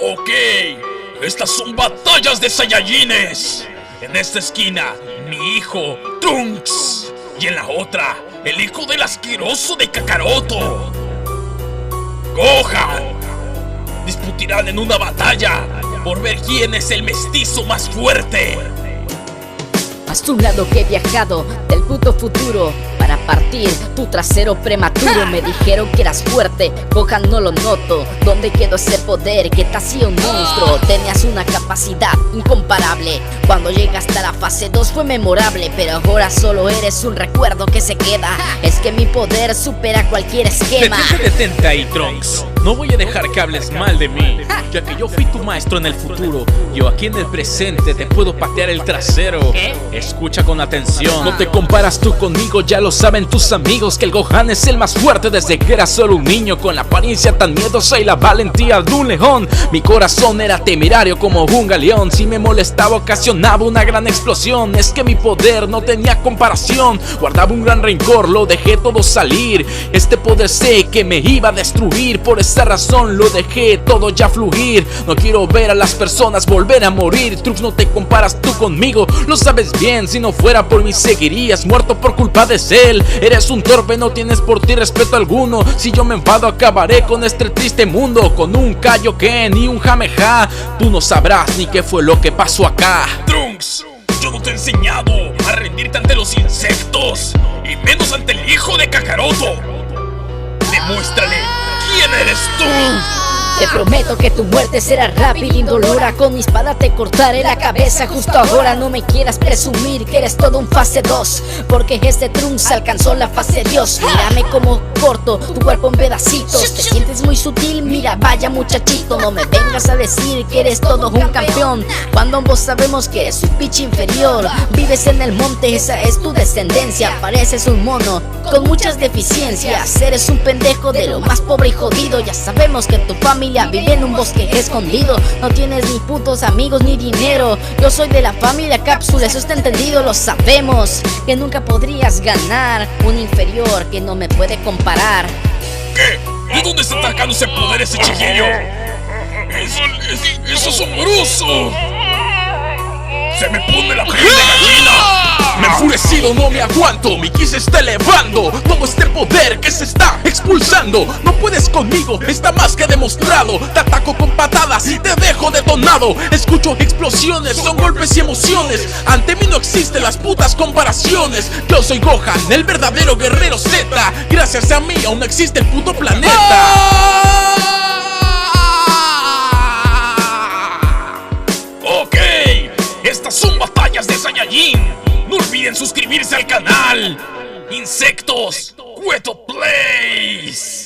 Ok, estas son batallas de Saiyajines. En esta esquina, mi hijo, Trunks. Y en la otra, el hijo del asqueroso de Kakaroto, Gohan. Disputarán en una batalla por ver quién es el mestizo más fuerte. Hasta un lado que he viajado del puto futuro para partir tu trasero prematuro. Me dijeron que eras fuerte, Gohan, no lo noto. ¿Dónde quedó ese poder que te hacía un monstruo? Tenías una capacidad incomparable. Cuando llegaste a la fase 2 fue memorable, pero ahora solo eres un recuerdo que se queda. Es que mi poder supera cualquier esquema. Detente ahí, Trunks. No voy a dejar que hables mal de mí, ya que yo fui tu maestro en el futuro. Yo aquí en el presente te puedo patear el trasero. Escucha con atención. No te comparas tú conmigo, ya lo saben tus amigos, que el Gohan es el más fuerte desde que era solo un niño, con la apariencia tan miedosa y la valentía de un león. Mi corazón era temerario como un galeón. Si me molestaba ocasionaba una gran explosión. Es que mi poder no tenía comparación. Guardaba un gran rencor, lo dejé todo salir. Este poder sé que me iba a destruir. Por esa razón lo dejé todo ya fluir. No quiero ver a las personas volver a morir. Trunks, no te comparas tú conmigo, lo sabes bien. Si no fuera por mí seguirías muerto por culpa de Cell. Eres un torpe, no tienes por ti respeto alguno. Si yo me enfado acabaré con este triste mundo. Con un Kaioken y un Kameha. Tú no sabrás ni qué fue lo que pasó acá. Trunks, yo no te he enseñado a rendirte ante los insectos, y menos ante el hijo de Kakaroto. Demuéstrale quién eres tú. Te prometo que tu muerte será rápida e indolora. Con mi espada te cortaré la cabeza justo ahora. No me quieras presumir que eres todo un fase 2, porque este Trunks alcanzó la fase Dios. Mírame como corto tu cuerpo en pedacitos. Te sientes muy sutil, mira, vaya muchachito. No me vengas a decir que eres todo un campeón, cuando ambos sabemos que eres un pitch inferior. Vives en el monte, esa es tu descendencia. Pareces un mono con muchas deficiencias. Eres un pendejo de lo más pobre y jodido. Ya sabemos que tu familia vive en un bosque escondido. No tienes ni putos amigos ni dinero. Yo soy de la familia Cápsula, eso está entendido. Lo sabemos, que nunca podrías ganar un inferior que no me puede comparar. ¿Qué? ¿De dónde está sacando ese poder ese chiquillo? ¡Es asombroso! ¡Se me pone la piel de gallina! Me he enfurecido, no me aguanto, mi ki se está elevando. Todo este poder que se está expulsando. No puedes conmigo, está más que demostrado. Te ataco con patadas y te dejo detonado. Escucho explosiones, son golpes y emociones. Ante mí no existen las putas comparaciones. Yo soy Gohan, el verdadero guerrero Z. Gracias a mí aún existe el puto planeta. Ok, estas son batallas de Saiyajin. No olviden suscribirse al canal. Insectos, Cueto Plays.